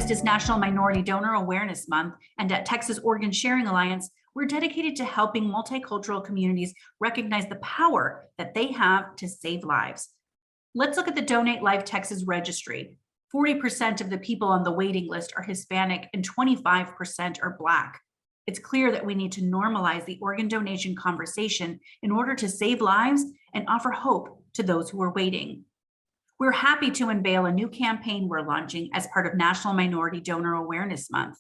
August is National Minority Donor Awareness Month, and at Texas Organ Sharing Alliance, we're dedicated to helping multicultural communities recognize the power that they have to save lives. Let's look at the Donate Life Texas registry. 40% of the people on the waiting list are Hispanic and 25% are Black. It's clear that we need to normalize the organ donation conversation in order to save lives and offer hope to those who are waiting. We're happy to unveil a new campaign we're launching as part of National Minority Donor Awareness Month.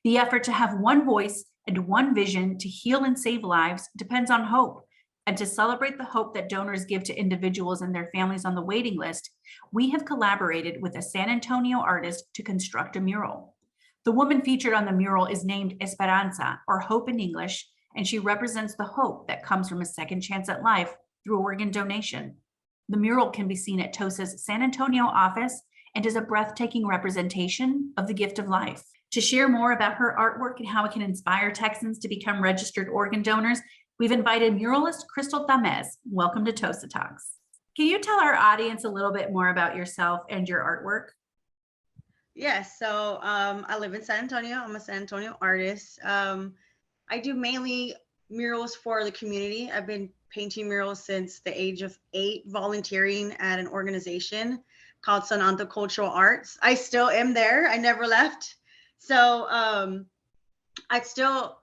The effort to have one voice and one vision to heal and save lives depends on hope. And to celebrate the hope that donors give to individuals and their families on the waiting list, we have collaborated with a San Antonio artist to construct a mural. The woman featured on the mural is named Esperanza, or hope in English, and she represents the hope that comes from a second chance at life through organ donation. The mural can be seen at TOSA's San Antonio office and is a breathtaking representation of the gift of life. To share more about her artwork and how it can inspire Texans to become registered organ donors, we've invited muralist Crystal Tamez. Welcome to TOSA Talks. Can you tell our audience a little bit more about yourself and your artwork? Yes, so I live in San Antonio. I'm a San Antonio artist. I do mainly murals for the community. I've been painting murals since the age of 8, volunteering at an organization called Sonanta Cultural Arts. I still am there. I never left. So I'm still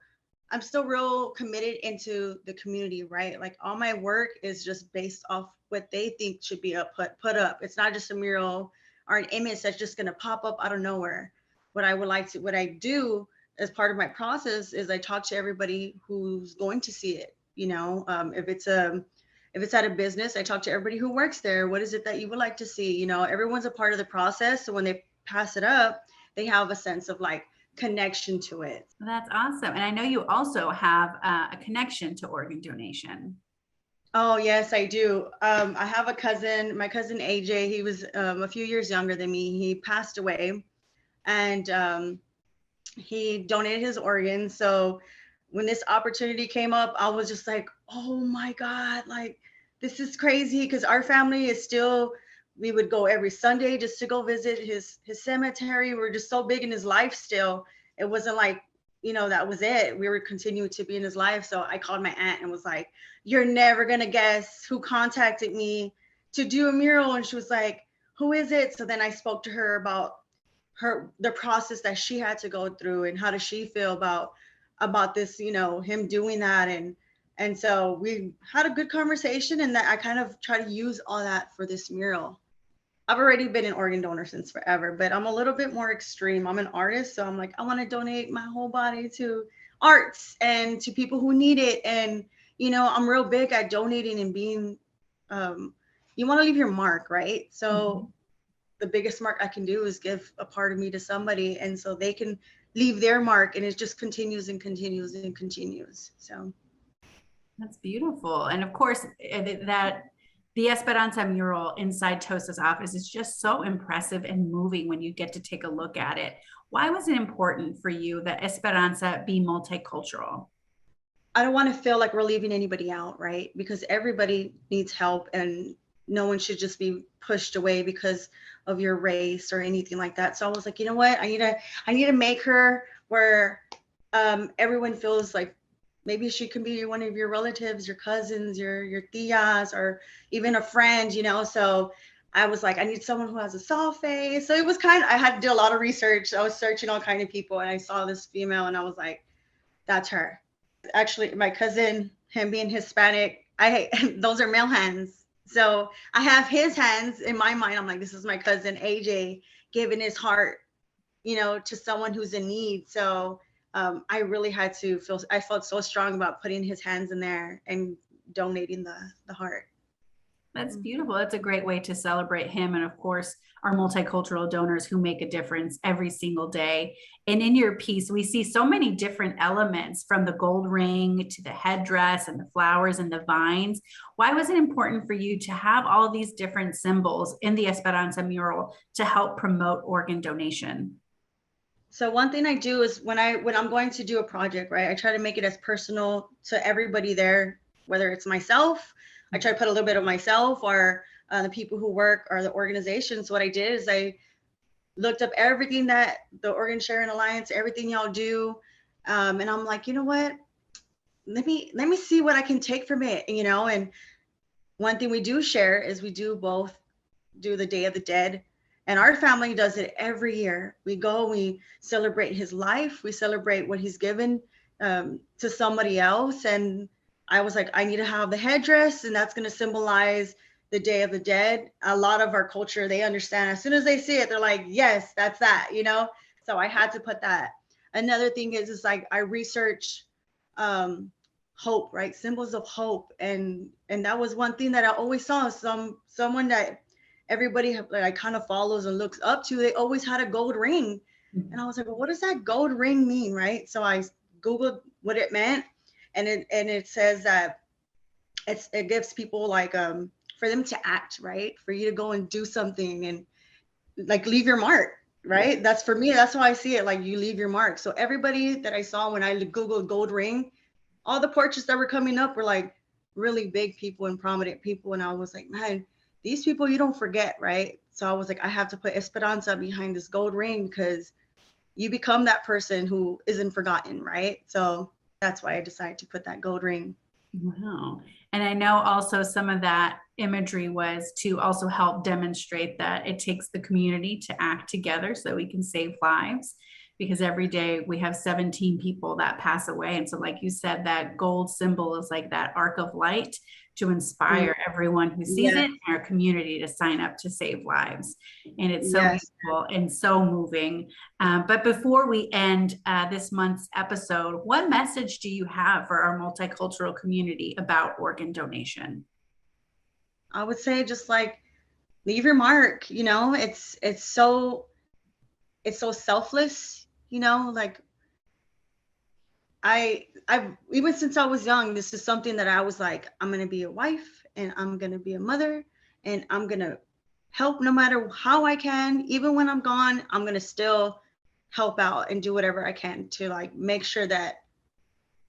real committed into the community, right? Like all my work is just based off what they think should be put up. It's not just a mural or an image that's just gonna pop up out of nowhere. What I do as part of my process is I talk to everybody who's going to see it. If it's at a business, I talk to everybody who works there. What is it that you would like to see? Everyone's a part of the process. So when they pass it up, they have a sense of like connection to it. That's awesome. And I know you also have a connection to organ donation. Oh, yes, I do. I have a cousin, my cousin AJ. He was a few years younger than me. He passed away and he donated his organs. So when this opportunity came up, I was just like, oh my God, like this is crazy. Because our family is still, we would go every Sunday just to go visit his cemetery. We're just so big in his life still. It wasn't like, that was it. We were continuing to be in his life. So I called my aunt and was like, you're never going to guess who contacted me to do a mural. And she was like, who is it? So then I spoke to her about the process that she had to go through and how does she feel about this, him doing that. And so we had a good conversation, and that I kind of try to use all that for this mural. I've already been an organ donor since forever, but I'm a little bit more extreme. I'm an artist, so I'm like, I want to donate my whole body to arts and to people who need it. And, I'm real big at donating and being, you want to leave your mark, right? So the biggest mark I can do is give a part of me to somebody, and so they can leave their mark, and it just continues and continues and continues. So that's beautiful. And of course, that the Esperanza mural inside TOSA's office is just so impressive and moving when you get to take a look at it. Why was it important for you that Esperanza be multicultural? I don't want to feel like we're leaving anybody out, right? Because everybody needs help, and no one should just be pushed away because of your race or anything like that. So I was like, you know what? I need to make her where everyone feels like maybe she can be one of your relatives, your cousins, your tias, or even a friend, So I was like, I need someone who has a soft face. So it was I had to do a lot of research. I was searching all kinds of people, and I saw this female, and I was like, that's her. Actually, my cousin, him being Hispanic, those are male hands. So I have his hands in my mind. I'm like, this is my cousin AJ giving his heart, to someone who's in need. So I really had to I felt so strong about putting his hands in there and donating the heart. That's beautiful. That's a great way to celebrate him. And of course, our multicultural donors who make a difference every single day. And in your piece, we see so many different elements, from the gold ring to the headdress and the flowers and the vines. Why was it important for you to have all these different symbols in the Esperanza mural to help promote organ donation? So one thing I do is when I'm going to do a project, right, I try to make it as personal to everybody there, whether it's myself, I try to put a little bit of myself, or the people who work, or the organizations. What I did is looked up everything that the Organ Sharing Alliance, everything y'all do. And I'm like, you know what? Let me see what I can take from it, and one thing we do share is we do both do the Day of the Dead, and our family does it every year. We go, we celebrate his life, we celebrate what he's given to somebody else. And I was like, I need to have the headdress, and that's going to symbolize the Day of the Dead. A lot of our culture, they understand as soon as they see it, they're like, yes, that's that, So I had to put that. Another thing is like I research hope, right? Symbols of hope, and that was one thing that I always saw. Someone that everybody like kind of follows and looks up to, they always had a gold ring. And I was like, well, what does that gold ring mean, right? So I Googled what it meant, and it says that it gives people like for them to act, right? For you to go and do something and like leave your mark, right? That's for me, that's how I see it, like you leave your mark. So everybody that I saw when I Googled gold ring, all the portraits that were coming up were like really big people and prominent people. And I was like, man, these people you don't forget, right? So I was like, I have to put Esperanza behind this gold ring because you become that person who isn't forgotten, right? So that's why I decided to put that gold ring. Wow. And I know also some of that imagery was to also help demonstrate that it takes the community to act together so that we can save lives, because every day we have 17 people that pass away. And so, like you said, that gold symbol is like that arc of light to inspire everyone who sees it in our community to sign up to save lives. And it's so beautiful and so moving. But before we end this month's episode, what message do you have for our multicultural community about organ donation? I would say just like leave your mark, it's so selfless, like I've even since I was young, this is something that I was like, I'm going to be a wife and I'm going to be a mother and I'm going to help no matter how I can. Even when I'm gone, I'm going to still help out and do whatever I can to like make sure that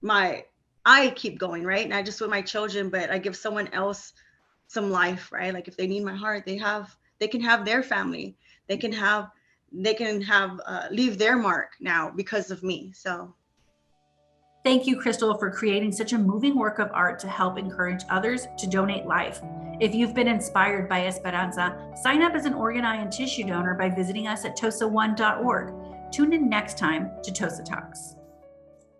I keep going, right? Not just with my children, but I give someone else some life, right? Like if they need my heart, they can have their family. They can have leave their mark now because of me. So thank you, Crystal, for creating such a moving work of art to help encourage others to donate life. If you've been inspired by Esperanza, sign up as an organ, eye, and tissue donor by visiting us at TOSA1.org. Tune in next time to TOSA Talks.